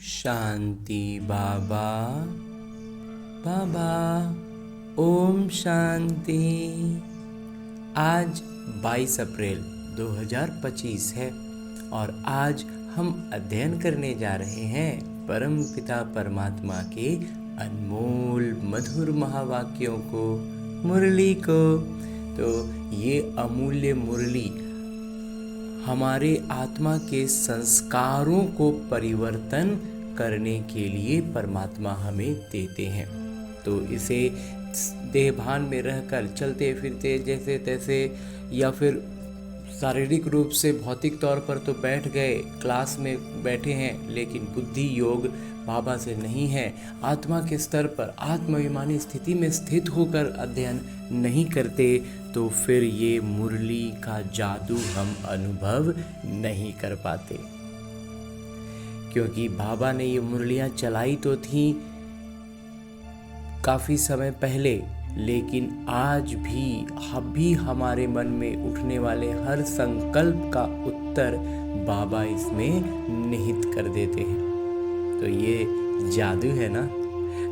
शांति बाबा। बाबा ओम शांति। आज 22 अप्रैल 2025 है और आज हम अध्ययन करने जा रहे हैं परम पिता परमात्मा के अनमोल मधुर महावाक्यों को, मुरली को। तो ये अमूल्य मुरली हमारे आत्मा के संस्कारों को परिवर्तन करने के लिए परमात्मा हमें देते हैं। तो इसे देह भान में रहकर चलते फिरते जैसे तैसे या फिर शारीरिक रूप से भौतिक तौर पर तो बैठ गए, क्लास में बैठे हैं, लेकिन बुद्धि योग बाबा से नहीं है। आत्मा के स्तर पर आत्माभिमानी स्थिति में स्थित होकर अध्ययन नहीं करते तो फिर ये मुरली का जादू हम अनुभव नहीं कर पाते। क्योंकि बाबा ने ये मुरलियां चलाई तो थी काफी समय पहले, लेकिन आज भी हमारे मन में उठने वाले हर संकल्प का उत्तर बाबा इसमें निहित कर देते हैं। तो ये जादू है ना।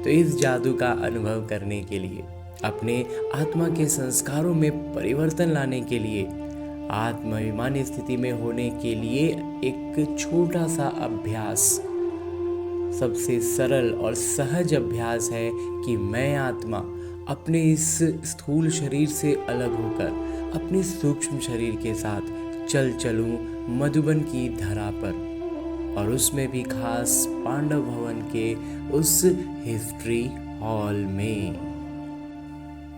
तो इस जादू का अनुभव करने के लिए, अपने आत्मा के संस्कारों में परिवर्तन लाने के लिए, आत्माभिमानी स्थिति में होने के लिए एक छोटा सा अभ्यास, सबसे सरल और सहज अभ्यास है कि मैं आत्मा अपने इस स्थूल शरीर से अलग होकर अपने सूक्ष्म शरीर के साथ चलूं मधुबन की धरा पर, और उसमें भी खास पांडव भवन के उस हिस्ट्री हॉल में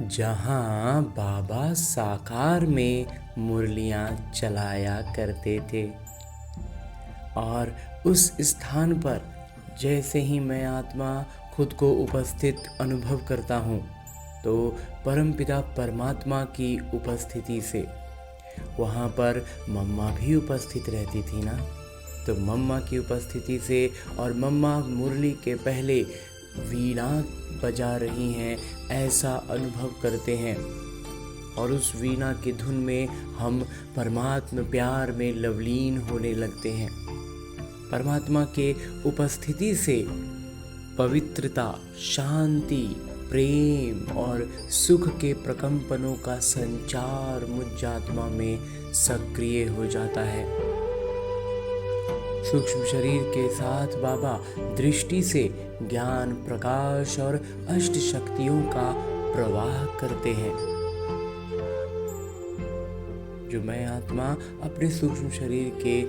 जहां बाबा साकार में मुरलियां चलाया करते थे। और उस स्थान पर जैसे ही मैं आत्मा खुद को उपस्थित अनुभव करता हूँ तो परमपिता परमात्मा की उपस्थिति से, वहाँ पर मम्मा भी उपस्थित रहती थी ना, तो मम्मा की उपस्थिति से और मम्मा मुरली के पहले वीणा बजा रही हैं ऐसा अनुभव करते हैं। और उस वीणा की धुन में हम परमात्मा प्यार में लवलीन होने लगते हैं। परमात्मा के उपस्थिति से पवित्रता, शांति, प्रेम और सुख के प्रकंपनों का संचार मुझ आत्मा में सक्रिय हो जाता है। सूक्ष्म शरीर के साथ बाबा दृष्टि से ज्ञान, प्रकाश और अष्ट शक्तियों का प्रवाह करते हैं, जो मैं आत्मा अपने सूक्ष्म शरीर के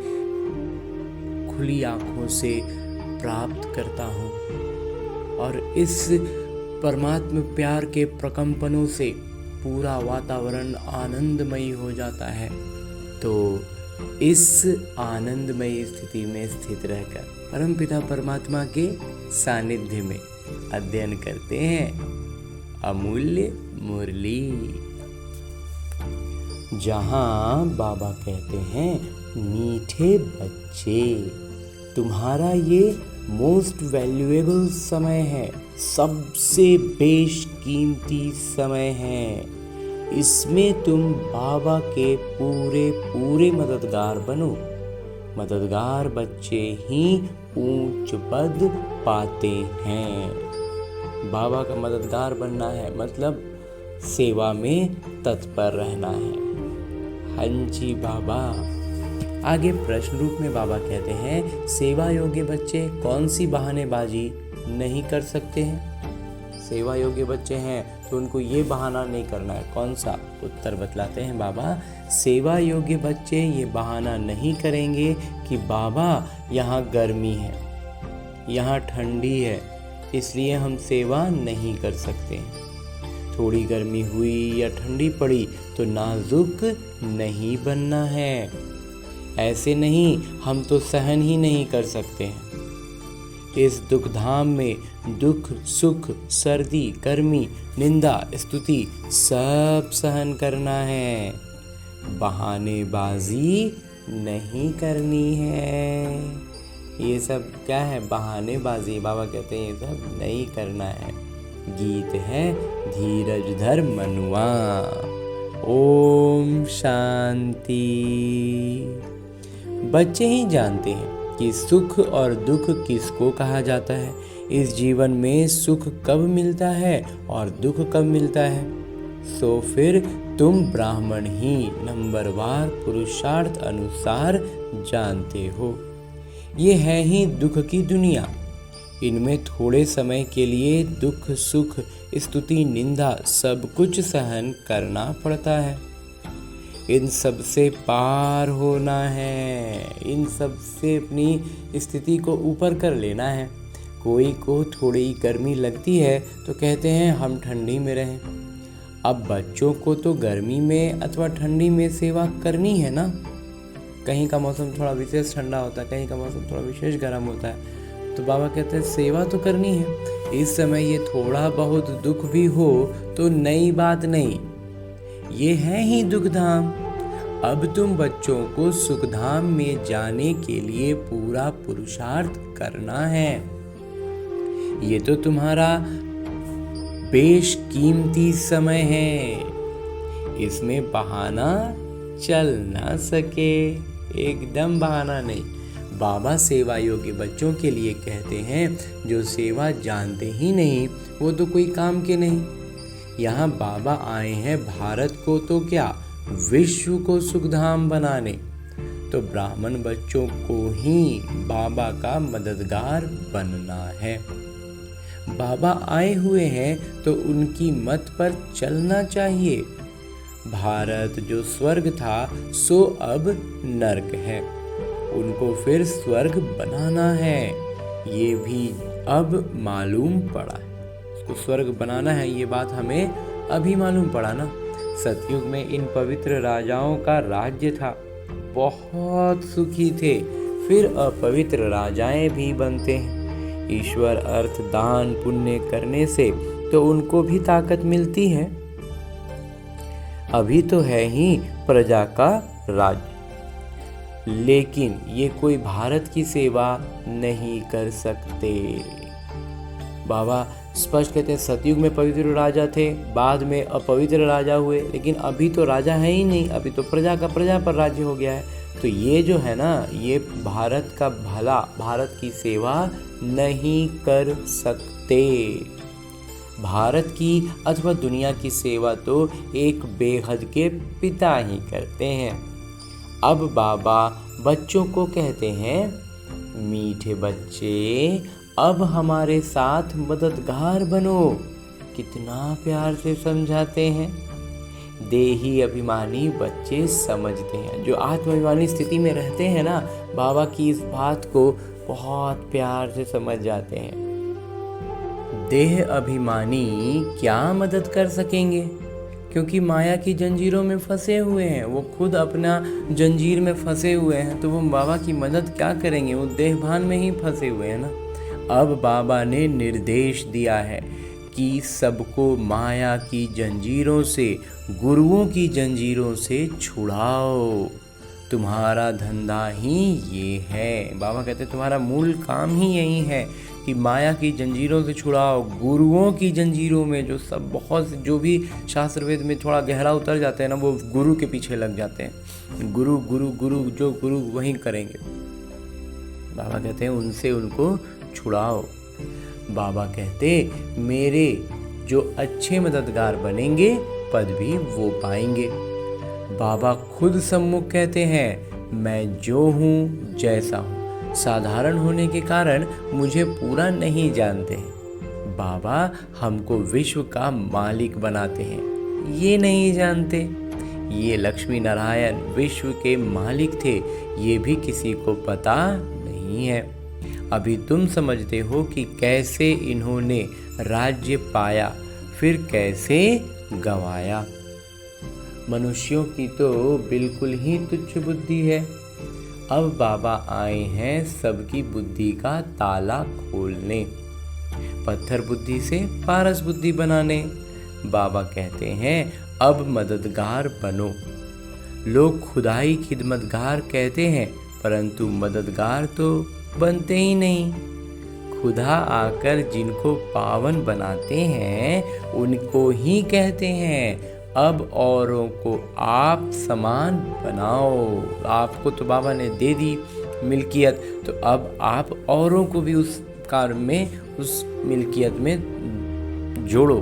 खुली आंखों से प्राप्त करता हूँ। और इस परमात्मा प्यार के प्रकंपनों से पूरा वातावरण आनंदमयी हो जाता है। तो इस आनंदमयी स्थिति में स्थित रहकर परमपिता परमात्मा के सानिध्य में अध्ययन करते हैं अमूल्य मुरली, जहां बाबा कहते हैं, मीठे बच्चे, तुम्हारा ये मोस्ट वैल्यूएबल समय है, सबसे बेशकीमती समय है। इसमें तुम बाबा के पूरे मददगार बनो। मददगार बच्चे ही ऊंच पद पाते हैं। बाबा का मददगार बनना है मतलब सेवा में तत्पर रहना है। हाँ जी बाबा। आगे प्रश्न रूप में बाबा कहते हैं, सेवा योग्य बच्चे कौन सी बहानेबाजी नहीं कर सकते हैं? सेवा योग्य बच्चे हैं तो उनको ये बहाना नहीं करना है। कौन सा? उत्तर बतलाते हैं बाबा, सेवा योग्य बच्चे ये बहाना नहीं करेंगे कि बाबा यहाँ गर्मी है, यहाँ ठंडी है, इसलिए हम सेवा नहीं कर सकते। थोड़ी गर्मी हुई या ठंडी पड़ी तो नाजुक नहीं बनना है, ऐसे नहीं, हम तो सहन ही नहीं कर सकते हैं। इस दुख धाम में दुख, सुख, सर्दी, गर्मी, निंदा, स्तुति सब सहन करना है। बहानेबाजी नहीं करनी है। ये सब क्या है? बहानेबाजी। बाबा कहते हैं ये सब नहीं करना है। गीत है धीरज धर मनुआ। ओम शांति। बच्चे ही जानते हैं कि सुख और दुख किसको कहा जाता है, इस जीवन में सुख कब मिलता है और दुख कब मिलता है। सो फिर तुम ब्राह्मण ही नंबरवार पुरुषार्थ अनुसार जानते हो। ये है ही दुख की दुनिया। इनमें थोड़े समय के लिए दुख सुख स्तुति निंदा सब कुछ सहन करना पड़ता है। इन सब से पार होना है, इन सब से अपनी स्थिति को ऊपर कर लेना है। कोई को थोड़ी गर्मी लगती है तो कहते हैं हम ठंडी में रहें। अब बच्चों को तो गर्मी में अथवा ठंडी में सेवा करनी है ना। कहीं का मौसम थोड़ा विशेष ठंडा होता है, कहीं का मौसम थोड़ा विशेष गर्म होता है, तो बाबा कहते हैं सेवा तो करनी है। इस समय ये थोड़ा बहुत दुख भी हो तो नई बात नहीं, ये है ही दुखधाम। अब तुम बच्चों को सुखधाम में जाने के लिए पूरा पुरुषार्थ करना है। ये तो तुम्हारा बेशकीमती समय है, इसमें बहाना चल ना सके, एकदम बहाना नहीं। बाबा सेवा योग्य बच्चों के लिए कहते हैं जो सेवा जानते ही नहीं वो तो कोई काम के नहीं। यहाँ बाबा आए हैं भारत को तो क्या विश्व को सुखधाम बनाने, तो ब्राह्मण बच्चों को ही बाबा का मददगार बनना है। बाबा आए हुए हैं तो उनकी मत पर चलना चाहिए। भारत जो स्वर्ग था सो अब नर्क है, उनको फिर स्वर्ग बनाना है, ये भी अब मालूम पड़ा है। उसको स्वर्ग बनाना है, ये बात हमें अभी मालूम पड़ा ना। सतयुग में इन पवित्र राजाओं का राज्य था, बहुत सुखी थे, फिर अपवित्र राजाएं भी बनते हैं। ईश्वर अर्थ दान पुण्य करने से तो उनको भी ताकत मिलती है। अभी तो है ही प्रजा का राज्य, लेकिन ये कोई भारत की सेवा नहीं कर सकते। बाबा स्पष्ट कहते हैं सतयुग में पवित्र राजा थे, बाद में अपवित्र राजा हुए, लेकिन अभी तो राजा है ही नहीं, अभी तो प्रजा पर राज्य हो गया है। तो ये जो है ना, ये भारत का भला, भारत की सेवा नहीं कर सकते। भारत की अथवा दुनिया की सेवा तो एक बेहद के पिता ही करते हैं। अब बाबा बच्चों को कहते हैं, मीठे बच्चे अब हमारे साथ मददगार बनो। कितना प्यार से समझाते हैं। देही अभिमानी बच्चे समझते हैं, जो आत्माभिमानी स्थिति में रहते हैं ना, बाबा की इस बात को बहुत प्यार से समझ जाते हैं। देह अभिमानी क्या मदद कर सकेंगे, क्योंकि माया की जंजीरों में फंसे हुए हैं, वो खुद अपना जंजीर में फंसे हुए हैं, तो वो बाबा की मदद क्या करेंगे, वो देहभान में ही फंसे हुए हैं ना। अब बाबा ने निर्देश दिया है कि सबको माया की जंजीरों से, गुरुओं की जंजीरों से छुड़ाओ। तुम्हारा धंधा ही ये है। बाबा कहते हैं तुम्हारा मूल काम ही यही है कि माया की जंजीरों से छुड़ाओ, गुरुओं की जंजीरों में जो सब बहुत जो भी शास्त्र वेद में थोड़ा गहरा उतर जाते हैं ना, वो गुरु के पीछे लग जाते हैं। गुरु गुरु गुरु जो गुरु वही करेंगे। बाबा कहते हैं उनसे उनको छुड़ाओ। बाबा कहते मेरे जो अच्छे मददगार बनेंगे पद भी वो पाएंगे। बाबा खुद सम्मुख कहते हैं, मैं जो हूँ जैसा हूँ, साधारण होने के कारण मुझे पूरा नहीं जानते हैं। बाबा हमको विश्व का मालिक बनाते हैं, ये नहीं जानते। ये लक्ष्मी नारायण विश्व के मालिक थे, ये भी किसी को पता नहीं है। अभी तुम समझते हो कि कैसे इन्होंने राज्य पाया, फिर कैसे गंवाया। मनुष्यों की तो बिल्कुल ही तुच्छ बुद्धि है। अब बाबा आए हैं सबकी बुद्धि का ताला खोलने, पत्थर बुद्धि से पारस बुद्धि बनाने। बाबा कहते हैं अब मददगार बनो। लोग खुदाई खिदमतगार कहते हैं, परंतु मददगार तो बनते ही नहीं। खुदा आकर जिनको पावन बनाते हैं उनको ही कहते हैं अब औरों को आप समान बनाओ। आपको तो बाबा ने दे दी मिल्कियत, तो अब आप औरों को भी उस कार्य में, उस मिल्कियत में जोड़ो।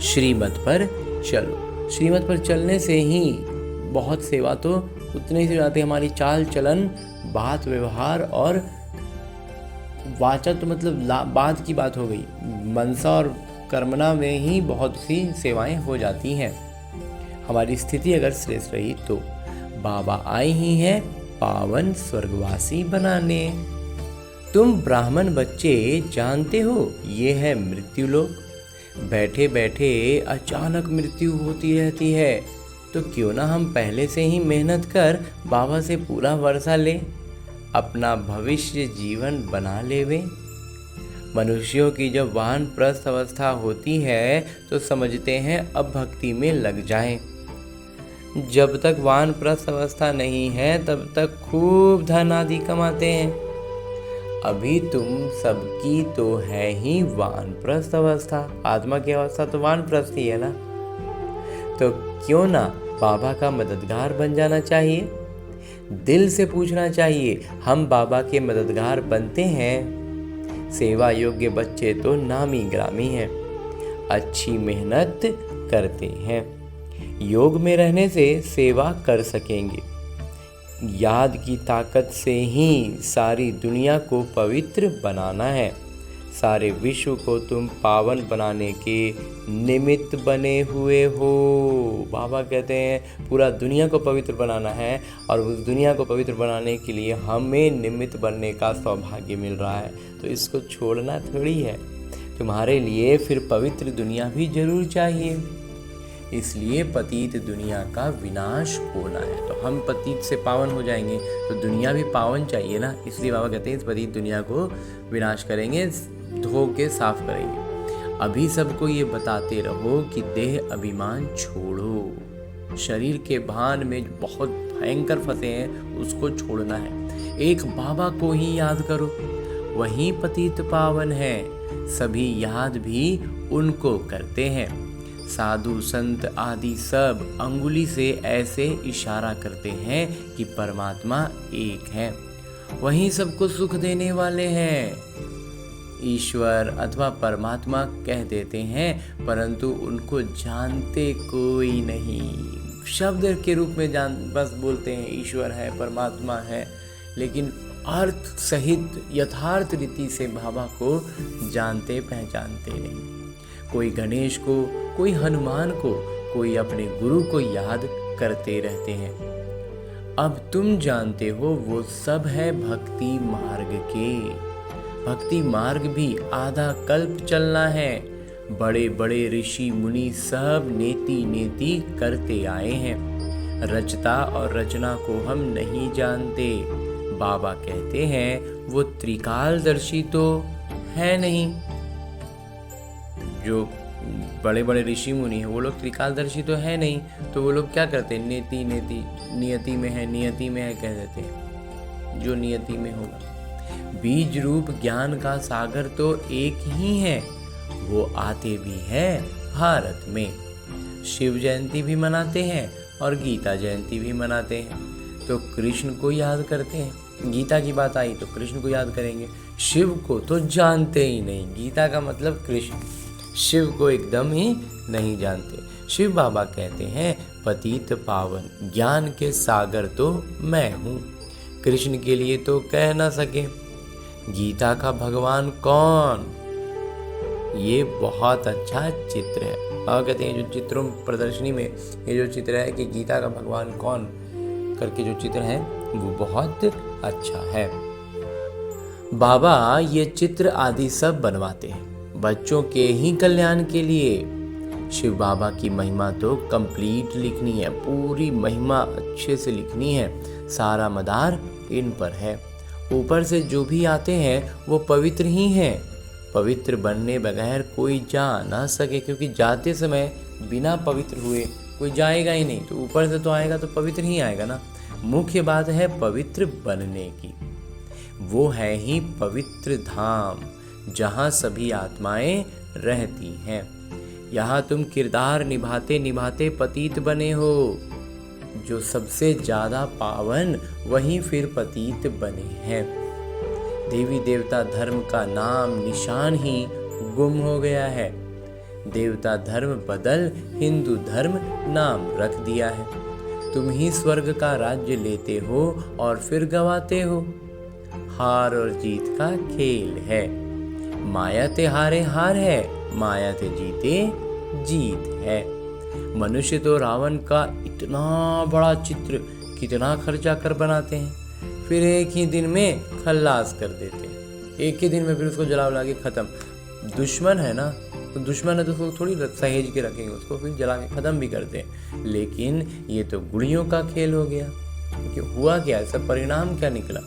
श्रीमत पर चलो। श्रीमत पर चलने से ही बहुत सेवा तो उतनी ही जाती है। हमारी चाल चलन, बात व्यवहार और वाचा तो मतलब बात की बात हो गई, मनसा और कर्मणा में ही बहुत सी सेवाएं हो जाती हैं। हमारी स्थिति अगर श्रेष्ठ रही तो बाबा आए ही हैं पावन स्वर्गवासी बनाने। तुम ब्राह्मण बच्चे जानते हो ये है मृत्यु लोक। बैठे बैठे अचानक मृत्यु होती रहती है, तो क्यों ना हम पहले से ही मेहनत कर बाबा से पूरा वर्षा ले, अपना भविष्य जीवन बना लेवे। मनुष्यों की जब वानप्रस्थ अवस्था होती है तो समझते हैं अब भक्ति में लग जाएं। जब तक वानप्रस्थ अवस्था नहीं है तब तक खूब धन आदि कमाते हैं। अभी तुम सबकी तो है ही वानप्रस्थ अवस्था, आत्मा की अवस्था तो वानप्रस्थ ही है ना, तो क्यों ना बाबा का मददगार बन जाना चाहिए। दिल से पूछना चाहिए, हम बाबा के मददगार बनते हैं। सेवा योग्य बच्चे तो नामी ग्रामी हैं, अच्छी मेहनत करते हैं, योग में रहने से सेवा कर सकेंगे। याद की ताकत से ही सारी दुनिया को पवित्र बनाना है। सारे विश्व को तुम पावन बनाने के निमित्त बने हुए हो। बाबा कहते हैं पूरा दुनिया को पवित्र बनाना है, और उस दुनिया को पवित्र बनाने के लिए हमें निमित्त बनने का सौभाग्य मिल रहा है, तो इसको छोड़ना थोड़ी है। तुम्हारे लिए फिर पवित्र दुनिया भी जरूर चाहिए, इसलिए पतित दुनिया का विनाश होना है। तो हम पतित से पावन हो जाएंगे तो दुनिया भी पावन चाहिए ना, इसलिए बाबा कहते हैं इस पतित दुनिया को विनाश करेंगे, धो के साफ करेंगे। अभी सबको ये बताते रहो कि देह अभिमान छोड़ो, शरीर के भान में बहुत भयंकर फंसे हैं, उसको छोड़ना है। एक बाबा को ही याद करो, वही पतित पावन है। सभी याद भी उनको करते हैं। साधु संत आदि सब अंगुली से ऐसे इशारा करते हैं कि परमात्मा एक है, वही सबको सुख देने वाले हैं। ईश्वर अथवा परमात्मा कह देते हैं, परंतु उनको जानते कोई नहीं। शब्द के रूप में बस बोलते हैं ईश्वर है, परमात्मा है, लेकिन अर्थ सहित यथार्थ रीति से बाबा को जानते पहचानते नहीं। कोई गणेश को, कोई हनुमान को, कोई अपने गुरु को याद करते रहते हैं। अब तुम जानते हो वो सब है भक्ति मार्ग के। भक्ति मार्ग भी आधा कल्प चलना है। बड़े बड़े ऋषि मुनि सब नेति नेति करते आए हैं। रचता और रचना को हम नहीं जानते। बाबा कहते हैं वो त्रिकालदर्शी तो है नहीं। जो बड़े बड़े ऋषि मुनि हैं वो लोग त्रिकालदर्शी तो है नहीं, तो वो लोग क्या करते हैं, नेति नेति, नियति में है, नियति में है कह देते हैं, जो नियति में होगा। बीज रूप ज्ञान का सागर तो एक ही है, वो आते भी है भारत में। शिव जयंती भी मनाते हैं और गीता जयंती भी मनाते हैं, तो कृष्ण को याद करते हैं। गीता की बात आई तो कृष्ण को याद करेंगे। शिव को तो जानते ही नहीं, गीता का मतलब कृष्ण, शिव को एकदम ही नहीं जानते। शिव बाबा कहते हैं पतित पावन ज्ञान के सागर तो मैं हूँ। कृष्ण के लिए तो कह ना सके, गीता का भगवान कौन। ये बहुत अच्छा चित्र है। और कहते हैं जो चित्रों प्रदर्शनी में ये जो चित्र है कि गीता का भगवान कौन करके जो चित्र है वो बहुत अच्छा है। बाबा ये चित्र आदि सब बनवाते हैं बच्चों के ही कल्याण के लिए। शिव बाबा की महिमा तो कंप्लीट लिखनी है, पूरी महिमा अच्छे से लिखनी है। सारा मदार इन पर है। ऊपर से जो भी आते हैं वो पवित्र ही हैं। पवित्र बनने बगैर कोई जा ना सके, क्योंकि जाते समय बिना पवित्र हुए कोई जाएगा ही नहीं, तो ऊपर से तो आएगा तो पवित्र ही आएगा ना। मुख्य बात है पवित्र बनने की। वो है ही पवित्र धाम जहाँ सभी आत्माएं रहती हैं। यहाँ तुम किरदार निभाते निभाते पतित बने हो। जो सबसे ज़्यादा पावन वही फिर पतित बने हैं। देवी देवता धर्म का नाम निशान ही गुम हो गया है। देवता धर्म बदल हिंदू धर्म नाम रख दिया है। तुम ही स्वर्ग का राज्य लेते हो और फिर गवाते हो। हार और जीत का खेल है। माया ते हारे हार है, माया ते जीते जीत है। मनुष्य तो रावण का इतना बड़ा चित्र कितना खर्चा कर बनाते हैं, फिर एक ही दिन में खल्लास कर देते हैं। एक ही दिन में फिर उसको जला उला के खत्म। दुश्मन है ना, तो दुश्मन है तो उसको थोड़ी सहेज के रखेंगे, उसको फिर जला के ख़त्म भी करते हैं। लेकिन ये तो गुड़ियों का खेल हो गया। कि हुआ क्या, ऐसा परिणाम क्या निकला?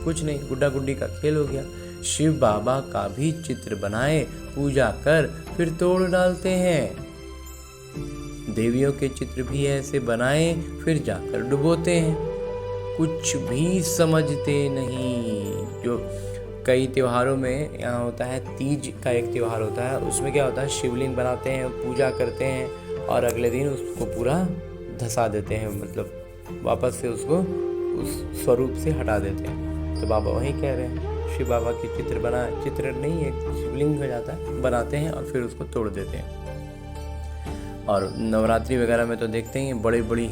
कुछ नहीं, गुड्डा गुड्डी का खेल हो गया। शिव बाबा का भी चित्र बनाए, पूजा कर फिर तोड़ डालते हैं। देवियों के चित्र भी ऐसे बनाए फिर जाकर डुबोते हैं। कुछ भी समझते नहीं। जो कई त्योहारों में यहाँ होता है, तीज का एक त्योहार होता है, उसमें क्या होता है, शिवलिंग बनाते हैं, पूजा करते हैं और अगले दिन उसको पूरा धसा देते हैं, मतलब वापस से उसको उस स्वरूप से हटा देते हैं। तो बाबा वही कह रहे हैं, शिव बाबा की चित्र नहीं है, शिवलिंग हो जाता है, बनाते हैं और फिर उसको तोड़ देते हैं। और नवरात्रि वगैरह में तो देखते ही बड़ी बड़ी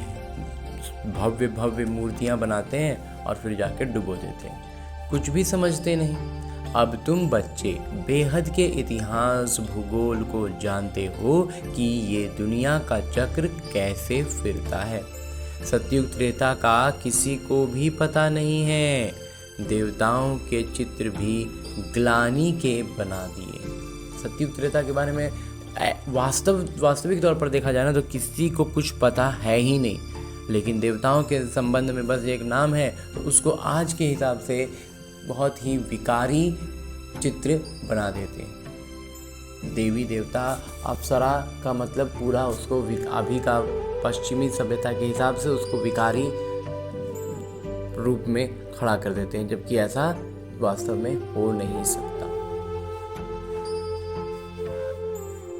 भव्य भव्य मूर्तियाँ बनाते हैं और फिर जाके डुबो देते हैं। कुछ भी समझते नहीं। अब तुम बच्चे बेहद के इतिहास भूगोल को जानते हो कि ये दुनिया का चक्र कैसे फिरता है। सतयुग त्रेता का किसी को भी पता नहीं है। देवताओं के चित्र भी ग्लानि के बना दिए। सतयुग त्रेता के बारे में वास्तविक तौर पर देखा जाए ना, तो किसी को कुछ पता है ही नहीं। लेकिन देवताओं के संबंध में बस एक नाम है, तो उसको आज के हिसाब से बहुत ही विकारी चित्र बना देते हैं। देवी देवता अप्सरा का मतलब पूरा उसको अभी का पश्चिमी सभ्यता के हिसाब से उसको विकारी रूप में खड़ा कर देते हैं, जबकि ऐसा वास्तव में हो नहीं सकता।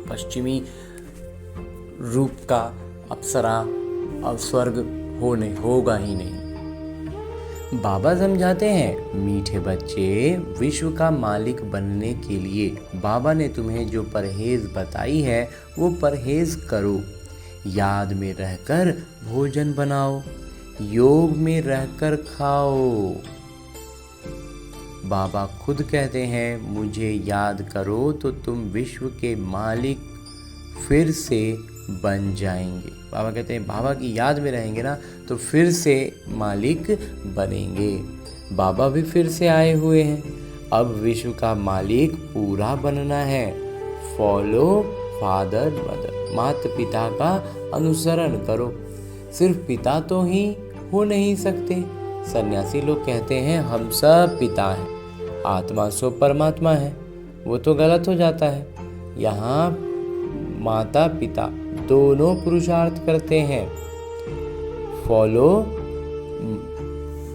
पश्चिमी रूप का अप्सरा और स्वर्ग होगा ही नहीं। बाबा समझाते हैं, मीठे बच्चे, विश्व का मालिक बनने के लिए बाबा ने तुम्हें जो परहेज बताई है वो परहेज करो। याद में रहकर भोजन बनाओ, योग में रहकर खाओ। बाबा खुद कहते हैं, मुझे याद करो तो तुम विश्व के मालिक फिर से बन जाएंगे। बाबा कहते हैं, बाबा की याद में रहेंगे ना तो फिर से मालिक बनेंगे। बाबा भी फिर से आए हुए हैं। अब विश्व का मालिक पूरा बनना है। फॉलो फादर मदर, माता पिता का अनुसरण करो। सिर्फ पिता तो ही हो नहीं सकते। सन्यासी लोग कहते हैं हम सब पिता हैं, आत्मा सो परमात्मा है, वो तो गलत हो जाता है। यहाँ माता पिता दोनों पुरुषार्थ करते हैं। फॉलो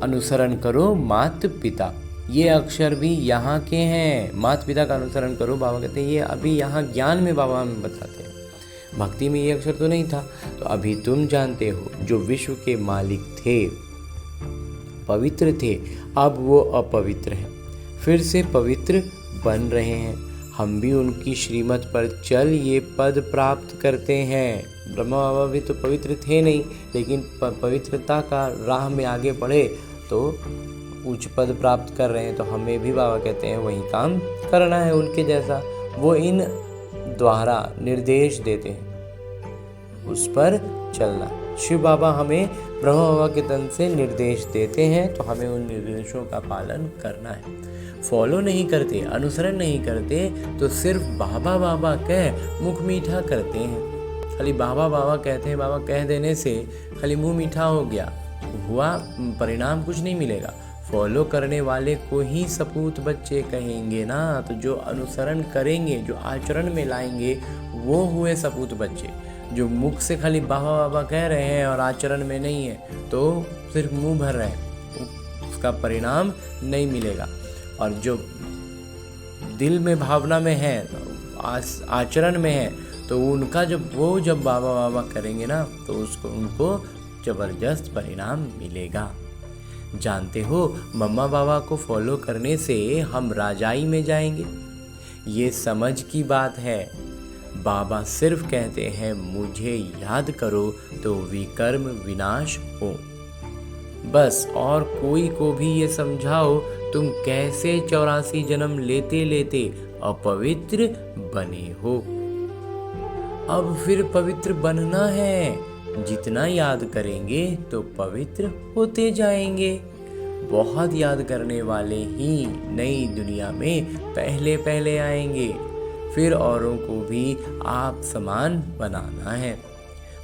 अनुसरण करो माता पिता, ये अक्षर भी यहाँ के हैं। माता पिता का अनुसरण करो, बाबा कहते हैं, ये अभी यहाँ ज्ञान में बाबा हमें बताते हैं। भक्ति में ये अक्षर तो नहीं था। तो अभी तुम जानते हो, जो विश्व के मालिक थे, पवित्र थे, अब वो अपवित्र हैं, फिर से पवित्र बन रहे हैं। हम भी उनकी श्रीमत पर चल ये पद प्राप्त करते हैं। ब्रह्मा बाबा भी तो पवित्र थे नहीं, लेकिन पवित्रता का राह में आगे बढ़े तो उच्च पद प्राप्त कर रहे हैं। तो हमें भी बाबा कहते हैं वही काम करना है उनके जैसा। वो इन द्वारा निर्देश देते हैं, उस पर चलना। शिव बाबा हमें ब्रह्मा बाबा के तन से निर्देश देते हैं, तो हमें उन निर्देशों का पालन करना है। फॉलो नहीं करते, अनुसरण नहीं करते, तो सिर्फ बाबा बाबा कह मुख मीठा करते हैं। खाली बाबा बाबा कहते हैं, बाबा कह देने से खाली मुंह मीठा हो गया, हुआ परिणाम कुछ नहीं मिलेगा। फॉलो करने वाले को ही सपूत बच्चे कहेंगे ना। तो जो अनुसरण करेंगे, जो आचरण में लाएंगे, वो हुए सपूत बच्चे। जो मुख से खाली बाबा बाबा कह रहे हैं और आचरण में नहीं है, तो सिर्फ मुंह भर रहे हैं, उसका परिणाम नहीं मिलेगा। और जो दिल में भावना में है, आचरण में है, तो उनका जब बाबा बाबा करेंगे ना, तो उनको जबरदस्त परिणाम मिलेगा। जानते हो, मम्मा बाबा को फॉलो करने से हम राजाई में जाएंगे। ये समझ की बात है। बाबा सिर्फ कहते हैं मुझे याद करो तो विकर्म विनाश हो। बस और कोई को भी ये समझाओ तुम कैसे 84 जन्म लेते लेते अपवित्र बने हो। अब फिर पवित्र बनना है। जितना याद करेंगे तो पवित्र होते जाएंगे। बहुत याद करने वाले ही नई दुनिया में पहले पहले आएंगे। फिर औरों को भी आप समान बनाना है।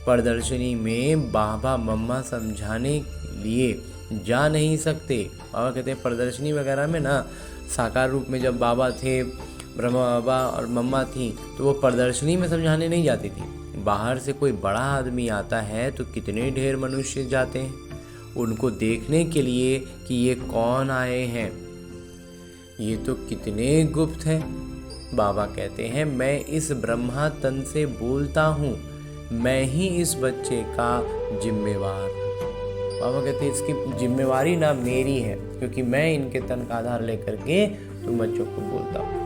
प्रदर्शनी में बाबा मम्मा समझाने लिए जा नहीं सकते। बाबा कहते हैं प्रदर्शनी वगैरह में ना, साकार रूप में जब बाबा थे, ब्रह्मा बाबा और मम्मा थी, तो वो प्रदर्शनी में समझाने नहीं जाती थी। बाहर से कोई बड़ा आदमी आता है तो कितने ढेर मनुष्य जाते हैं उनको देखने के लिए कि ये कौन आए हैं, ये तो कितने गुप्त हैं। बाबा कहते हैं मैं इस ब्रह्मा तन से बोलता हूँ, मैं ही इस बच्चे का जिम्मेवार हूँ। बाबा कहते हैं इसकी जिम्मेवारी ना मेरी है, क्योंकि मैं इनके तन का आधार लेकर के तुम बच्चों को बोलता हूँ।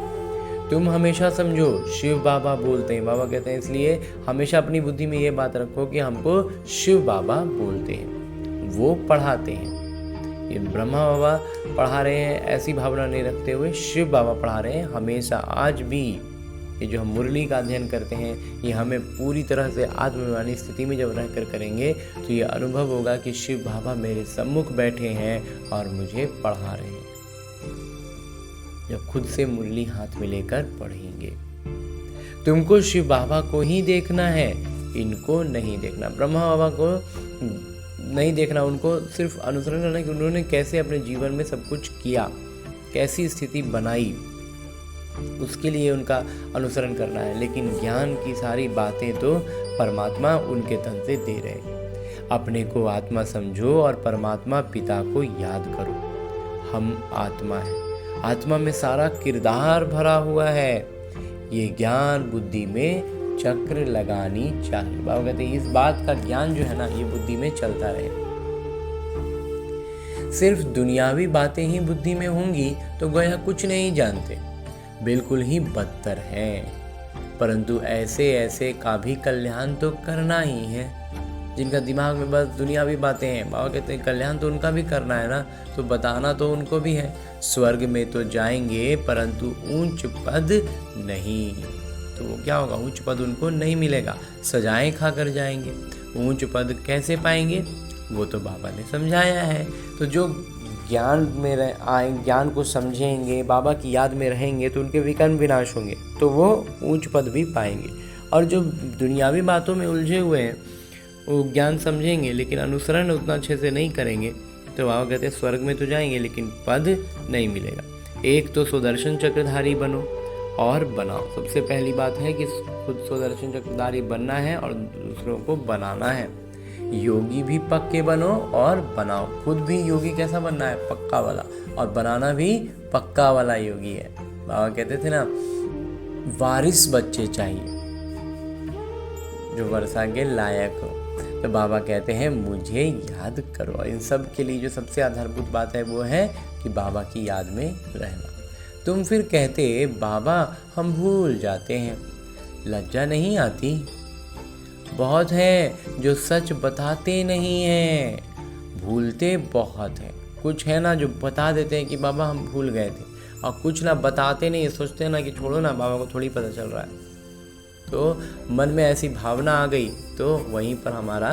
तुम हमेशा समझो शिव बाबा बोलते हैं। बाबा कहते हैं इसलिए हमेशा अपनी बुद्धि में ये बात रखो कि हमको शिव बाबा बोलते हैं, वो पढ़ाते हैं। ये ब्रह्मा बाबा पढ़ा रहे हैं ऐसी भावना नहीं रखते हुए शिव बाबा पढ़ा रहे हैं हमेशा। आज भी ये जो हम मुरली का अध्ययन करते हैं, ये हमें पूरी तरह से आत्माभिमानी स्थिति में जब रहकर करेंगे तो ये अनुभव होगा कि शिव बाबा मेरे सम्मुख बैठे हैं और मुझे पढ़ा रहे हैं। जब खुद से मुरली हाथ में लेकर पढ़ेंगे, तुमको शिव बाबा को ही देखना है, इनको नहीं देखना। ब्रह्मा बाबा को नहीं देखना, उनको सिर्फ अनुसरण करना कि उन्होंने कैसे अपने जीवन में सब कुछ किया, कैसी स्थिति बनाई, उसके लिए उनका अनुसरण करना है। लेकिन ज्ञान की सारी बातें तो परमात्मा उनके तन से दे रहे हैं। अपने को आत्मा समझो और परमात्मा पिता को याद करो। हम आत्मा है, आत्मा में सारा किरदार भरा हुआ है। ये ज्ञान बुद्धि में चक्र लगानी चाहिए। बाबा कहते हैं इस बात का ज्ञान जो है ना, ये बुद्धि में चलता रहे। सिर्फ दुनियावी बातें ही बुद्धि में होंगी तो गोया कुछ नहीं जानते, बिल्कुल ही बदतर हैं। परंतु ऐसे ऐसे का भी कल्याण तो करना ही है जिनका दिमाग में बस दुनियावी बातें हैं। बाबा कहते हैं कल्याण तो उनका भी करना है ना, तो बताना तो उनको भी है। स्वर्ग में तो जाएंगे परंतु ऊंच पद नहीं। तो वो क्या होगा, ऊंच पद उनको नहीं मिलेगा, सजाएं खाकर जाएंगे। ऊंच पद कैसे पाएंगे, वो तो बाबा ने समझाया है। तो जो ज्ञान में आए, ज्ञान को समझेंगे, बाबा की याद में रहेंगे तो उनके विकर्म विनाश होंगे, तो वो ऊंच पद भी पाएंगे। और जो दुनियावी बातों में उलझे हुए हैं वो ज्ञान समझेंगे लेकिन अनुसरण उतना अच्छे से नहीं करेंगे, तो बाबा कहते हैं स्वर्ग में तो जाएंगे लेकिन पद नहीं मिलेगा। एक तो सुदर्शन चक्रधारी बनो और बनाओ। सबसे पहली बात है कि खुद सुदर्शन चक्रधारी बनना है और दूसरों को बनाना है। योगी भी पक्के बनो और बनाओ। खुद भी योगी कैसा बनना है, पक्का वाला, और बनाना भी पक्का वाला योगी है। बाबा कहते थे ना, वारिस बच्चे चाहिए जो वर्षा के लायक हो। तो बाबा कहते हैं मुझे याद करो। और इन सब के लिए जो सबसे आधारभूत बात है वो है कि बाबा की याद में रहना। तुम फिर कहते बाबा हम भूल जाते हैं, लज्जा नहीं आती? बहुत है जो सच बताते नहीं हैं, भूलते बहुत हैं। कुछ है ना जो बता देते हैं कि बाबा हम भूल गए थे, और कुछ ना बताते नहीं, सोचते हैं ना कि छोड़ो ना, बाबा को थोड़ी पता चल रहा है। तो मन में ऐसी भावना आ गई तो वहीं पर हमारा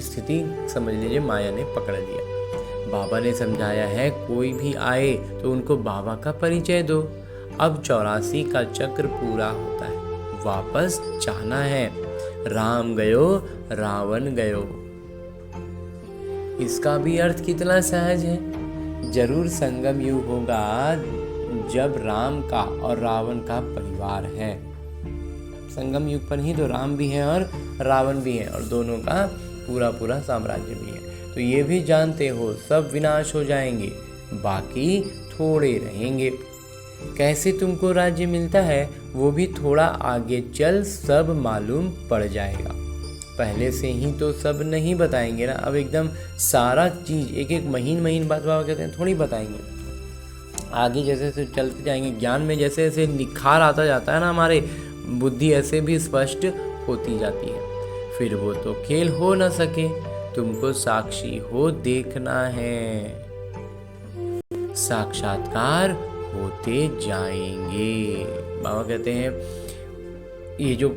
स्थिति समझ लीजिए माया ने पकड़ लिया। बाबा ने समझाया है कोई भी आए तो उनको बाबा का परिचय दो। अब 84 का चक्र पूरा होता है, वापस जाना है। राम गयो रावण गयो, इसका भी अर्थ कितना सहज है। जरूर संगम युग होगा जब राम का और रावण का परिवार है। संगम युग पर ही तो राम भी है और रावण भी है, और दोनों का पूरा पूरा साम्राज्य भी है। तो ये भी जानते हो सब विनाश हो जाएंगे, बाकी थोड़े रहेंगे। कैसे तुमको राज्य मिलता है वो भी थोड़ा आगे चल सब मालूम पड़ जाएगा। पहले से ही तो सब नहीं बताएंगे ना, अब एकदम सारा चीज़ एक एक महीन बात बाबा कहते हैं थोड़ी बताएंगे। आगे जैसे जैसे चलते जाएंगे ज्ञान में जैसे जैसे निखार आता जाता है ना, हमारे बुद्धि ऐसे भी स्पष्ट होती जाती है। फिर वो तो खेल हो न सके, तुमको साक्षी हो देखना है, साक्षात्कार होते जाएंगे। बाबा कहते हैं ये जो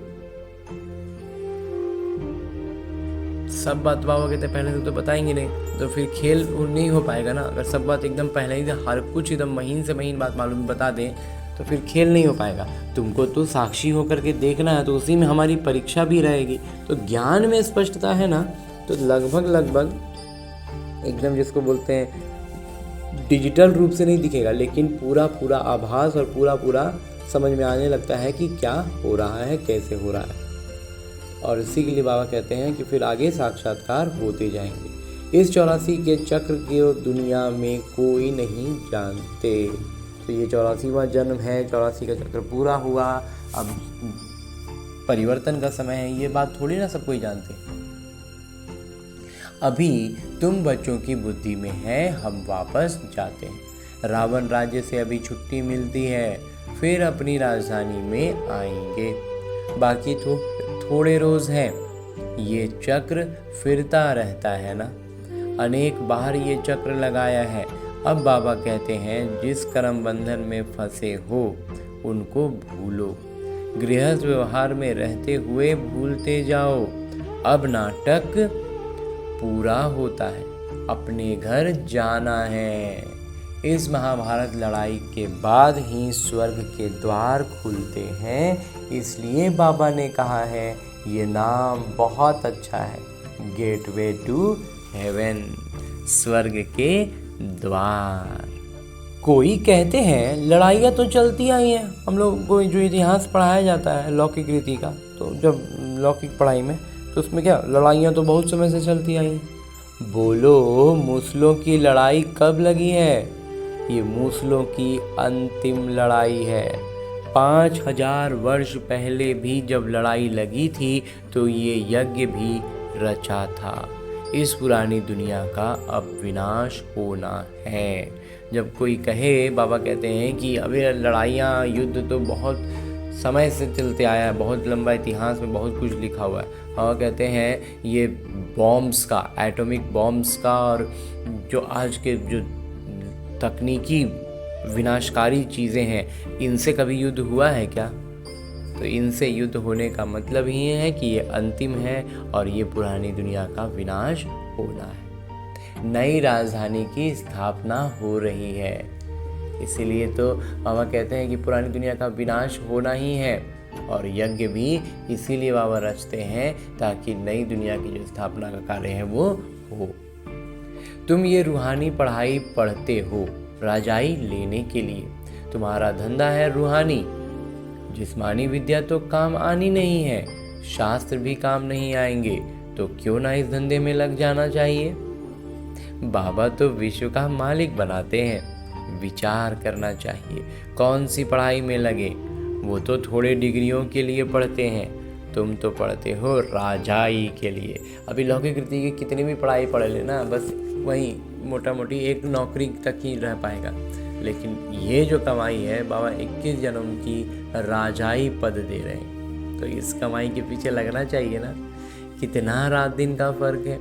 सब बात बाबा कहते हैं पहले से तो बताएंगे नहीं, तो फिर खेल नहीं हो पाएगा ना। अगर सब बात एकदम पहले ही हर कुछ एकदम महीन से महीन बात मालूम बता दें तो फिर खेल नहीं हो पाएगा। तुमको तो साक्षी होकर के देखना है, तो उसी में हमारी परीक्षा भी रहेगी। तो ज्ञान में स्पष्टता है ना, तो लगभग एकदम जिसको बोलते हैं डिजिटल रूप से नहीं दिखेगा, लेकिन पूरा आभास और पूरा समझ में आने लगता है कि क्या हो रहा है, कैसे हो रहा है। और इसी के लिए बाबा कहते हैं कि फिर आगे साक्षात्कार होते जाएंगे। इस 84 के चक्र को दुनिया में कोई नहीं जानते। तो ये 84वां जन्म है, 84 का चक्र पूरा हुआ, अब परिवर्तन का समय है, ये बात थोड़ी ना सब कोई जानते। अभी तुम बच्चों की बुद्धि में है, हम वापस जाते हैं। रावण राज्य से अभी छुट्टी मिलती है, फिर अपनी राजधानी में आएंगे। बाकी तो थोड़े रोज हैं। ये चक्र फिरता रहता है ना, अनेक बार ये चक्र लगाया है। अब बाबा कहते हैं जिस कर्म बंधन में फंसे हो उनको भूलो, गृहस्थ व्यवहार में रहते हुए भूलते जाओ। अब नाटक पूरा होता है, अपने घर जाना है। इस महाभारत लड़ाई के बाद ही स्वर्ग के द्वार खुलते हैं, इसलिए बाबा ने कहा है ये नाम बहुत अच्छा है, गेटवे टू हेवन, स्वर्ग के द्वार। कोई कहते हैं लड़ाइयाँ तो चलती आई हैं, हम लोग को जो इतिहास पढ़ाया जाता है लौकिक रीति का, तो जब लौकिक पढ़ाई में तो उसमें क्या लड़ाइयाँ तो बहुत समय से चलती आई हैं। बोलो मूसलों की लड़ाई कब लगी है? ये मूसलों की अंतिम लड़ाई है। 5000 वर्ष पहले भी जब लड़ाई लगी थी तो ये यज्ञ भी रचा था। इस पुरानी दुनिया का अब विनाश होना है। जब कोई कहे, बाबा कहते हैं कि अभी लड़ाइयाँ युद्ध तो बहुत समय से चलते आया है, बहुत लंबा इतिहास में बहुत कुछ लिखा हुआ है। और कहते हैं ये बॉम्ब्स का, एटॉमिक बॉम्ब्स का, और जो आज के जो तकनीकी विनाशकारी चीज़ें हैं, इनसे कभी युद्ध हुआ है क्या? तो इनसे युद्ध होने का मतलब ही है कि ये अंतिम है और ये पुरानी दुनिया का विनाश होना है। नई राजधानी की स्थापना हो रही है, इसीलिए तो बाबा कहते हैं कि पुरानी दुनिया का विनाश होना ही है। और यज्ञ भी इसीलिए बाबा रचते हैं ताकि नई दुनिया की जो स्थापना का कार्य है वो हो। तुम ये रूहानी पढ़ाई पढ़ते हो राजाई लेने के लिए, तुम्हारा धंधा है रूहानी। जिस्मानी विद्या तो काम आनी नहीं है, शास्त्र भी काम नहीं आएंगे, तो क्यों ना इस धंधे में लग जाना चाहिए। बाबा तो विश्व का मालिक बनाते हैं, विचार करना चाहिए कौन सी पढ़ाई में लगे। वो तो थोड़े डिग्रियों के लिए पढ़ते हैं, तुम तो पढ़ते हो राजाई के लिए। अभी लौकिक रीति की कितनी भी पढ़ाई पढ़ लेना, बस वही मोटा मोटी एक नौकरी तक ही रह पाएगा। लेकिन ये जो कमाई है, बाबा 21 जन्म की राजाई पद दे रहे हैं, तो इस कमाई के पीछे लगना चाहिए ना। कितना रात दिन का फर्क है।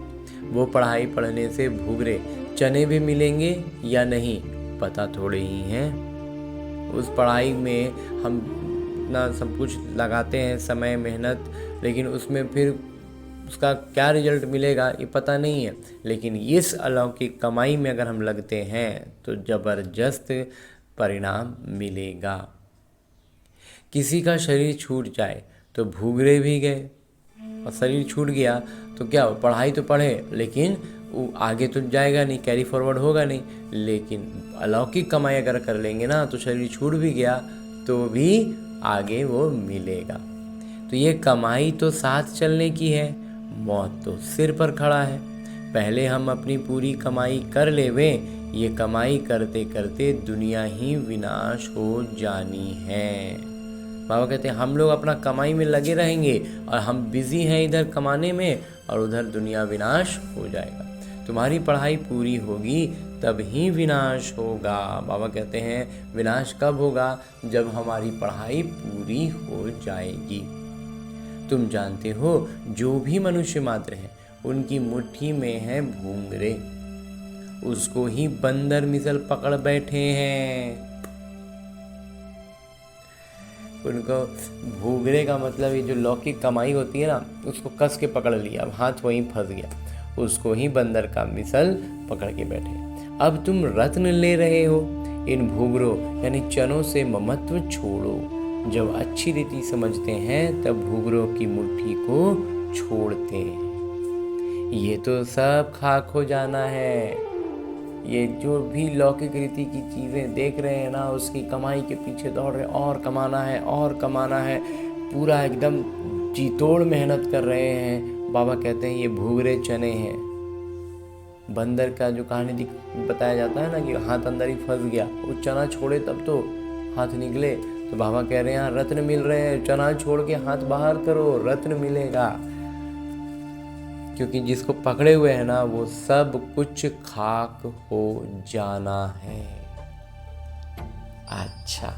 वो पढ़ाई पढ़ने से भूगरे चने भी मिलेंगे या नहीं पता थोड़े ही हैं। उस पढ़ाई में हम इतना सब कुछ लगाते हैं, समय मेहनत, लेकिन उसमें फिर उसका क्या रिजल्ट मिलेगा ये पता नहीं है। लेकिन इस अलौकिक कमाई में अगर हम लगते हैं तो ज़बरदस्त परिणाम मिलेगा। किसी का शरीर छूट जाए तो भूगरे भी गए, और शरीर छूट गया तो क्या, पढ़ाई तो पढ़े लेकिन वो आगे तो जाएगा नहीं, कैरी फॉरवर्ड होगा नहीं। लेकिन अलौकिक कमाई अगर कर लेंगे ना, तो शरीर छूट भी गया तो भी आगे वो मिलेगा। तो ये कमाई तो साथ चलने की है, मौत तो सिर पर खड़ा है। पहले हम अपनी पूरी कमाई कर लेवें, ये कमाई करते करते दुनिया ही विनाश हो जानी है। बाबा कहते हैं हम लोग अपना कमाई में लगे रहेंगे और हम बिजी हैं इधर कमाने में और उधर दुनिया विनाश हो जाएगा। तुम्हारी पढ़ाई पूरी होगी तब ही विनाश होगा। बाबा कहते हैं विनाश कब होगा? जब हमारी पढ़ाई पूरी हो जाएगी। तुम जानते हो जो भी मनुष्य मात्र हैं उनकी मुट्ठी में है भूंगरे, उसको ही बंदर मिसल पकड़ बैठे हैं। उनको भूगरे का मतलब ये जो लौकिक कमाई होती है ना, उसको कस के पकड़ लिया, अब हाथ वहीं फंस गया, उसको ही बंदर का मिसल पकड़ के बैठे। अब तुम रत्न ले रहे हो, इन भूगरों यानी चनों से ममत्व छोड़ो। जब अच्छी रीति समझते हैं तब भूगरों की मुट्ठी को छोड़ते हैं। ये तो सब खाक हो जाना है। ये जो भी लौकिक रीति की चीज़ें देख रहे हैं ना, उसकी कमाई के पीछे दौड़ रहे, और कमाना है और कमाना है, पूरा एकदम जी तोड़ मेहनत कर रहे हैं। बाबा कहते हैं ये भूगरे चने हैं। बंदर का जो कहानी बताया जाता है ना कि हाथ अंदर ही फंस गया, वो चना छोड़े तब तो हाथ निकले। तो बाबा कह रहे हैं यहाँ रत्न मिल रहे हैं, चना छोड़ के हाथ बाहर करो, रत्न मिलेगा। क्योंकि जिसको पकड़े हुए है ना, वो सब कुछ खाक हो जाना है। अच्छा,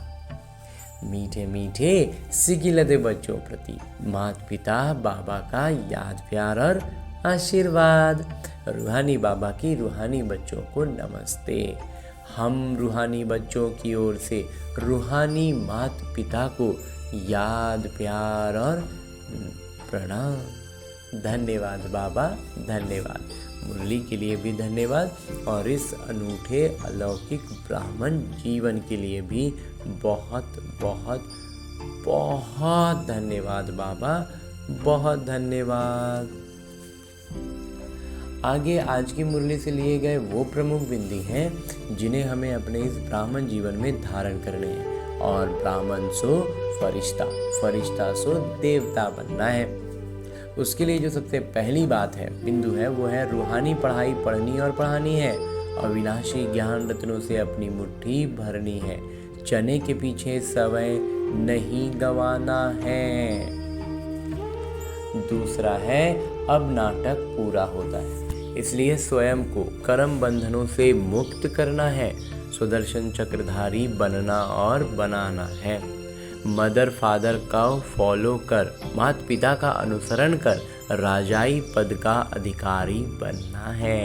मीठे मीठे सिकिलते बच्चों प्रति माता पिता बाबा का याद प्यार और आशीर्वाद। रूहानी बाबा की रूहानी बच्चों को नमस्ते। हम रूहानी बच्चों की ओर से रूहानी माता पिता को याद प्यार और प्रणाम। धन्यवाद बाबा, धन्यवाद। मुरली के लिए भी धन्यवाद और इस अनूठे अलौकिक ब्राह्मण जीवन के लिए भी बहुत बहुत बहुत धन्यवाद बाबा, बहुत धन्यवाद। आगे आज की मुरली से लिए गए वो प्रमुख बिंदी हैं जिन्हें हमें अपने इस ब्राह्मण जीवन में धारण करने हैं। और ब्राह्मण सो फरिश्ता, फरिश्ता सो देवता बनना है। उसके लिए जो सबसे पहली बात है, बिंदु है, वो है रूहानी पढ़ाई पढ़नी और पढ़ानी है। अविनाशी ज्ञान रत्नों से अपनी मुट्ठी भरनी है। चने के पीछे समय नहीं गंवाना है। दूसरा है अब नाटक पूरा होता है, इसलिए स्वयं को कर्म बंधनों से मुक्त करना है। सुदर्शन चक्रधारी बनना और बनाना है। मदर फादर का फॉलो कर, माता पिता का अनुसरण कर राजाई पद का अधिकारी बनना है।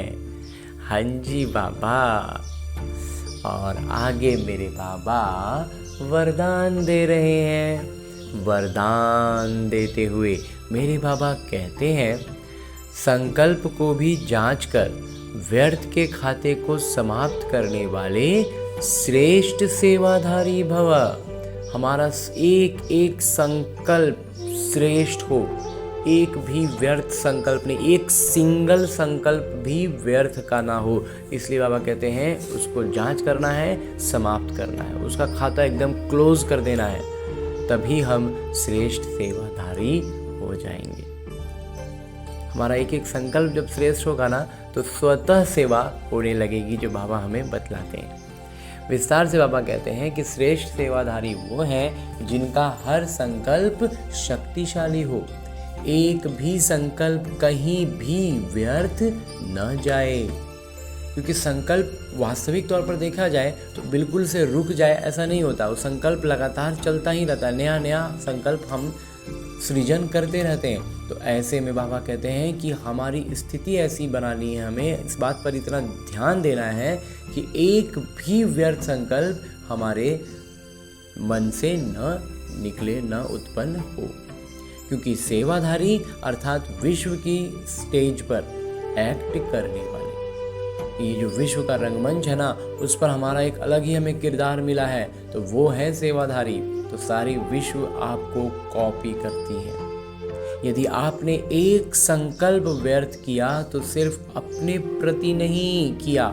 हाँ जी बाबा। और आगे मेरे बाबा वरदान दे रहे हैं। वरदान देते हुए मेरे बाबा कहते हैं, संकल्प को भी जांच कर व्यर्थ के खाते को समाप्त करने वाले श्रेष्ठ सेवाधारी भव। हमारा एक एक संकल्प श्रेष्ठ हो, एक भी व्यर्थ संकल्प नहीं, एक सिंगल संकल्प भी व्यर्थ का ना हो। इसलिए बाबा कहते हैं उसको जांच करना है, समाप्त करना है, उसका खाता एकदम क्लोज कर देना है, तभी हम श्रेष्ठ सेवाधारी हो जाएंगे। हमारा एक एक संकल्प जब श्रेष्ठ होगा ना, तो स्वतः सेवा होने लगेगी, जो बाबा हमें बतलाते हैं। विस्तार से बाबा कहते हैं कि श्रेष्ठ सेवाधारी वो हैं जिनका हर संकल्प शक्तिशाली हो, एक भी संकल्प कहीं भी व्यर्थ न जाए। क्योंकि संकल्प वास्तविक तौर पर देखा जाए तो बिल्कुल से रुक जाए ऐसा नहीं होता, वो संकल्प लगातार चलता ही रहता है, नया नया संकल्प हम सृजन करते रहते हैं। तो ऐसे में बाबा कहते हैं कि हमारी स्थिति ऐसी बनानी है, हमें इस बात पर इतना ध्यान देना है कि एक भी व्यर्थ संकल्प हमारे मन से न निकले, न उत्पन्न हो। क्योंकि सेवाधारी अर्थात विश्व की स्टेज पर एक्ट करने वाले, ये जो विश्व का रंगमंच है ना, उस पर हमारा एक अलग ही हमें किरदार मिला है, तो वो है सेवाधारी। तो सारी विश्व आपको कॉपी करती है। यदि आपने एक संकल्प व्यर्थ किया तो सिर्फ अपने प्रति नहीं किया।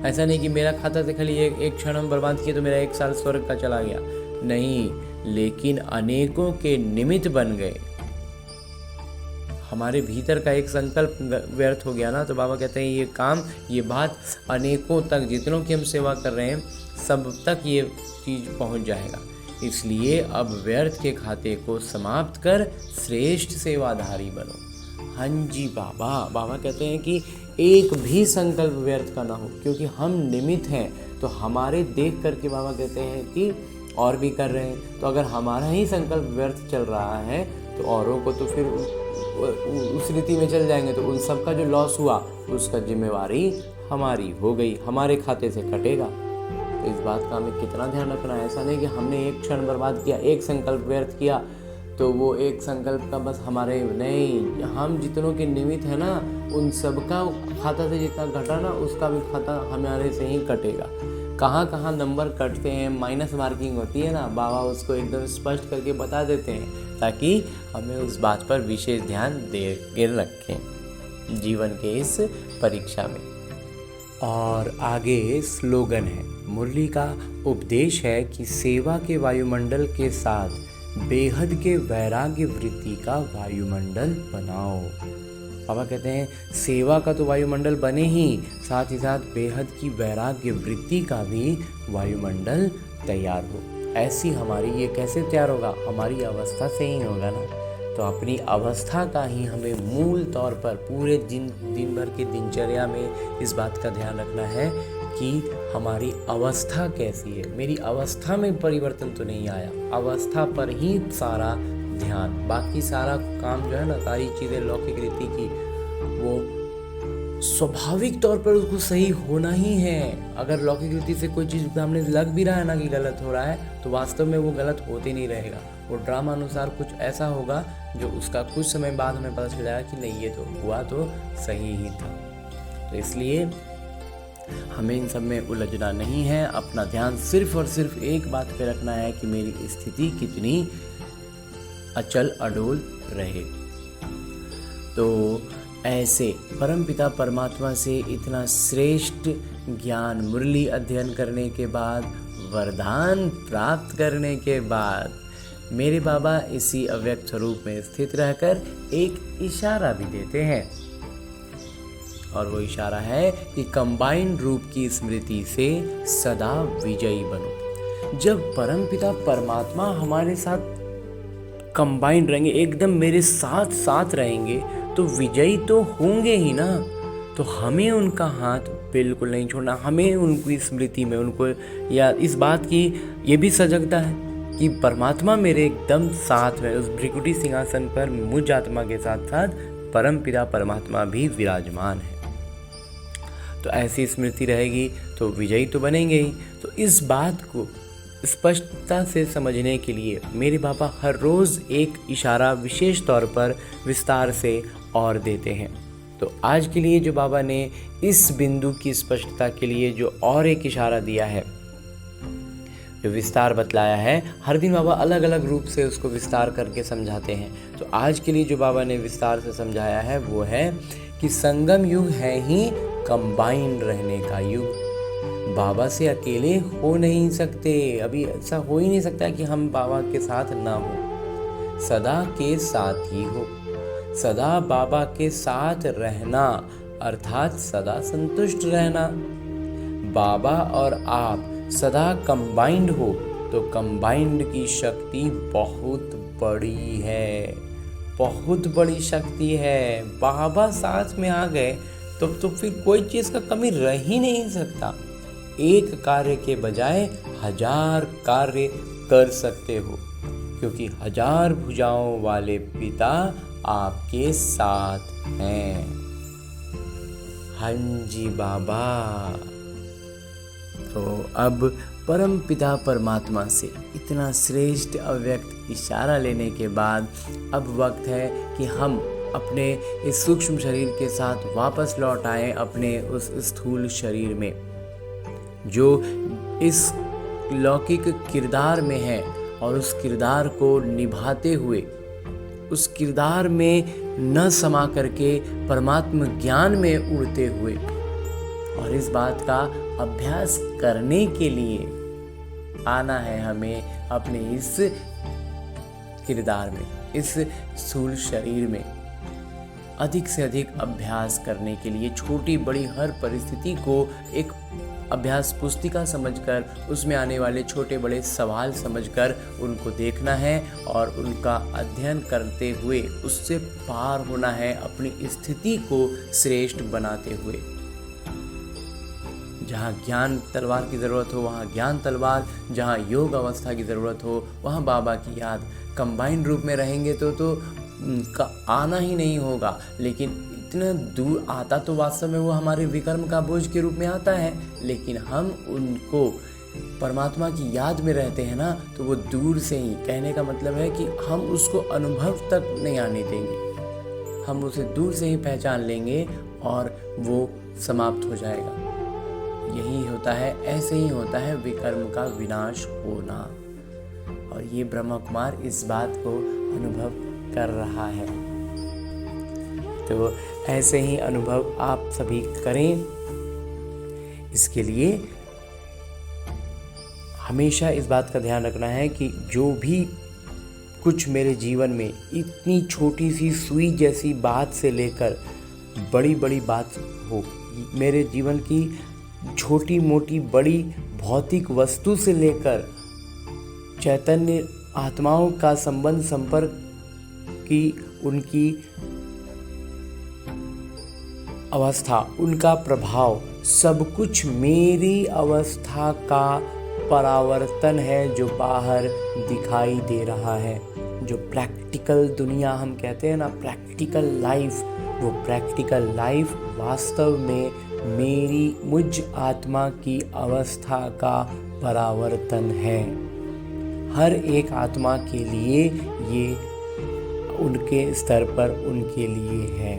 ऐसा नहीं कि मेरा खाता से खाली एक क्षण हम बर्बाद किए तो मेरा 1 साल स्वर्ग का चला गया, नहीं, लेकिन अनेकों के निमित्त बन गए। हमारे भीतर का एक संकल्प व्यर्थ हो गया ना, तो बाबा कहते हैं ये काम, ये बात अनेकों तक, जितनों की हम सेवा कर रहे हैं सब तक ये चीज़ पहुंच जाएगा। इसलिए अब व्यर्थ के खाते को समाप्त कर श्रेष्ठ सेवाधारी बनो। हाँ जी बाबा, बाबा कहते हैं कि एक भी संकल्प व्यर्थ का ना हो, क्योंकि हम निमित्त हैं। तो हमारे देख करके बाबा कहते हैं कि और भी कर रहे हैं, तो अगर हमारा ही संकल्प व्यर्थ चल रहा है तो औरों को तो फिर उस रीति में चल जाएंगे, तो उन सब का जो लॉस हुआ उसका जिम्मेवारी हमारी हो गई, हमारे खाते से कटेगा। तो इस बात का हमें कितना ध्यान रखना है। ऐसा नहीं कि हमने एक क्षण बर्बाद किया, एक संकल्प व्यर्थ किया तो वो एक संकल्प का बस हमारे नहीं, हम जितनों के निमित्त है ना उन सब का खाता से जितना घटा ना उसका भी खाता हमारे से ही कटेगा। कहाँ कहाँ नंबर कटते हैं, माइनस मार्किंग होती है ना, बाबा उसको एकदम स्पष्ट करके बता देते हैं ताकि हमें उस बात पर विशेष ध्यान दे के रखें जीवन के इस परीक्षा में। और आगे स्लोगन है, मुरली का उपदेश है कि सेवा के वायुमंडल के साथ बेहद के वैराग्य वृत्ति का वायुमंडल बनाओ। बाबा कहते हैं सेवा का तो वायुमंडल बने ही, साथ बेहद की वैराग्य वृत्ति का भी वायुमंडल तैयार हो। ऐसी हमारी ये कैसे तैयार होगा, हमारी अवस्था से ही होगा ना। तो अपनी अवस्था का ही हमें मूल तौर पर पूरे दिन भर की दिनचर्या में इस बात का ध्यान रखना है कि हमारी अवस्था कैसी है। मेरी अवस्था में परिवर्तन तो नहीं आया, अवस्था पर ही सारा ध्यान, बाकी सारा काम जो है ना, सारी चीज़ें लौकिक रीति की वो स्वाभाविक तौर पर उसको सही होना ही है। अगर लौकिक रीति से कोई चीज़ सामने लग भी रहा है ना कि गलत हो रहा है, तो वास्तव में वो गलत होते नहीं रहेगा, वो ड्रामा अनुसार कुछ ऐसा होगा जो उसका कुछ समय बाद हमें पता चल जाएगा कि नहीं ये तो हुआ तो सही ही था। तो इसलिए हमें इन सब में उलझना नहीं है, अपना ध्यान सिर्फ और सिर्फ एक बात पे रखना है कि मेरी स्थिति कितनी अचल अडोल रहे। तो ऐसे परमपिता परमात्मा से इतना श्रेष्ठ ज्ञान मुरली अध्ययन करने के बाद, वरदान प्राप्त करने के बाद मेरे बाबा इसी अव्यक्त स्वरूप में स्थित रहकर एक इशारा भी देते हैं, और वो इशारा है कि कंबाइंड रूप की स्मृति से सदा विजयी बनो। जब परमपिता परमात्मा हमारे साथ कंबाइंड रहेंगे, एकदम मेरे साथ साथ रहेंगे, तो विजयी तो होंगे ही ना। तो हमें उनका हाथ बिल्कुल नहीं छोड़ना, हमें उनकी स्मृति में उनको, या इस बात की ये भी सजगता है कि परमात्मा मेरे एकदम साथ में, उस भृकुटी सिंहासन पर मुझ आत्मा के साथ साथ परमपिता परमात्मा भी विराजमान है। तो ऐसी स्मृति रहेगी तो विजयी तो बनेंगे ही। तो इस बात को स्पष्टता से समझने के लिए मेरे बाबा हर रोज़ एक इशारा विशेष तौर पर विस्तार से और देते हैं। तो आज के लिए जो बाबा ने इस बिंदु की स्पष्टता के लिए जो और एक इशारा दिया है, जो विस्तार बतलाया है, हर दिन बाबा अलग अलग रूप से उसको विस्तार करके समझाते हैं। तो आज के लिए जो बाबा ने विस्तार से समझाया है वो है कि संगम युग है ही कंबाइंड रहने का युग। बाबा से अकेले हो नहीं सकते, अभी ऐसा हो ही नहीं सकता कि हम बाबा के साथ ना हो, सदा के साथ ही हो। सदा बाबा के साथ रहना अर्थात सदा संतुष्ट रहना। बाबा और आप सदा कंबाइंड हो तो कंबाइंड की शक्ति बहुत बड़ी है, बहुत बड़ी शक्ति है। बाबा साथ में आ गए तो फिर कोई चीज़ का कमी रह ही नहीं सकता। एक कार्य के बजाय 1000 कार्य कर सकते हो, क्योंकि 1000 भुजाओं वाले पिता आपके साथ हैं। हाँ जी बाबा। तो अब परम पिता परमात्मा से इतना श्रेष्ठ अव्यक्त इशारा लेने के बाद अब वक्त है कि हम अपने इस सूक्ष्म शरीर के साथ वापस लौट आए अपने उस स्थूल शरीर में, जो इस लौकिक किरदार में है, और उस किरदार को निभाते हुए, उस किरदार में न समा करके परमात्मा ज्ञान में उड़ते हुए, और इस बात का अभ्यास करने के लिए आना है हमें अपने इस किरदार में, इस स्थूल शरीर में। अधिक से अधिक अभ्यास करने के लिए छोटी बड़ी हर परिस्थिति को एक अभ्यास पुस्तिका समझकर उसमें आने वाले छोटे बड़े सवाल समझकर उनको देखना है और उनका अध्ययन करते हुए उससे पार होना है, अपनी स्थिति को श्रेष्ठ बनाते हुए। जहाँ ज्ञान तलवार की ज़रूरत हो वहाँ ज्ञान तलवार, जहाँ योग अवस्था की ज़रूरत हो वहाँ बाबा की याद। कंबाइंड रूप में रहेंगे तो का आना ही नहीं होगा, लेकिन इतना दूर आता तो वास्तव में वो हमारे विकर्म का बोझ के रूप में आता है, लेकिन हम उनको परमात्मा की याद में रहते हैं ना, तो वो दूर से ही, कहने का मतलब है कि हम उसको अनुभव तक नहीं आने देंगे, हम उसे दूर से ही पहचान लेंगे और वो समाप्त हो जाएगा। यही होता है, ऐसे ही होता है विकर्म का विनाश होना। और ये ब्रह्मा कुमार इस बात को अनुभव कर रहा है। तो ऐसे ही अनुभव आप सभी करें। इसके लिए हमेशा इस बात का ध्यान रखना है कि जो भी कुछ मेरे जीवन में इतनी छोटी सी सुई जैसी बात से लेकर बड़ी बड़ी बात हो, मेरे जीवन की छोटी मोटी बड़ी भौतिक वस्तु से लेकर चैतन्य आत्माओं का संबंध संपर्क की, उनकी अवस्था, उनका प्रभाव, सब कुछ मेरी अवस्था का परावर्तन है जो बाहर दिखाई दे रहा है। जो प्रैक्टिकल दुनिया हम कहते हैं ना, प्रैक्टिकल लाइफ, वो प्रैक्टिकल लाइफ वास्तव में मुझ आत्मा की अवस्था का परावर्तन है। हर एक आत्मा के लिए ये उनके स्तर पर उनके लिए है।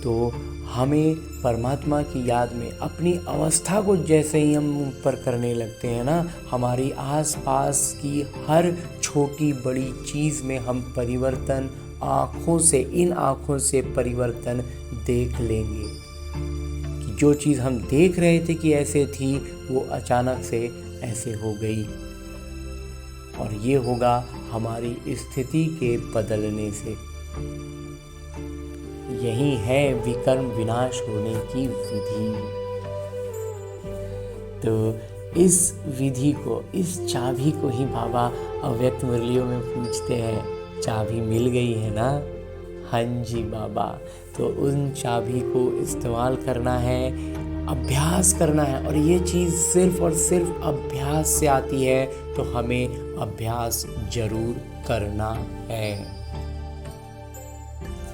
तो हमें परमात्मा की याद में अपनी अवस्था को जैसे ही हम ऊपर करने लगते हैं ना, हमारी आसपास की हर छोटी बड़ी चीज़ में हम परिवर्तन इन आँखों से परिवर्तन देख लेंगे कि जो चीज़ हम देख रहे थे कि ऐसे थी, वो अचानक से ऐसे हो गई। और ये होगा हमारी स्थिति के बदलने से। यही है विकर्म विनाश होने की विधि। तो इस विधि को, इस चाबी को ही बाबा अव्यक्त मुरलियों में पूछते हैं। चाबी मिल गई है ना? हाँ जी बाबा। तो उन चाबी को इस्तेमाल करना है, अभ्यास करना है। और ये चीज़ सिर्फ और सिर्फ अभ्यास से आती है, तो हमें अभ्यास जरूर करना है।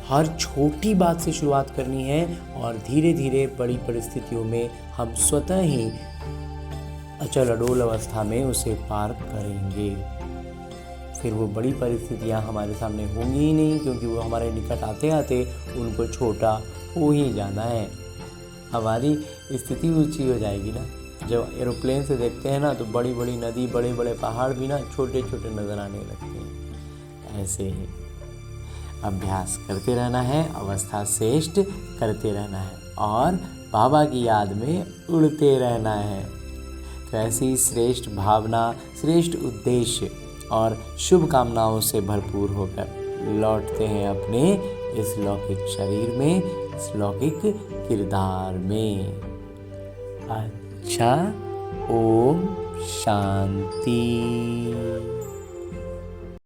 हर छोटी बात से शुरुआत करनी है और धीरे धीरे बड़ी परिस्थितियों में हम स्वतः ही अचल अडोल अवस्था में उसे पार करेंगे। फिर वो बड़ी परिस्थितियाँ हमारे सामने होंगी ही नहीं, क्योंकि वो हमारे निकट आते आते उनको छोटा हो ही जाना है। हमारी स्थिति ऊंची हो जाएगी ना। जब एरोप्लेन से देखते हैं ना, तो बड़ी बड़ी नदी, बड़े बड़े पहाड़ भी ना छोटे छोटे नज़र आने लगते हैं। ऐसे ही अभ्यास करते रहना है, अवस्था श्रेष्ठ करते रहना है और बाबा की याद में उड़ते रहना है। तो ऐसी श्रेष्ठ भावना, श्रेष्ठ उद्देश्य और शुभकामनाओं से भरपूर होकर लौटते हैं अपने इस लौकिक शरीर में, इस लौकिक किरदार में। अच्छा, ओम शांति।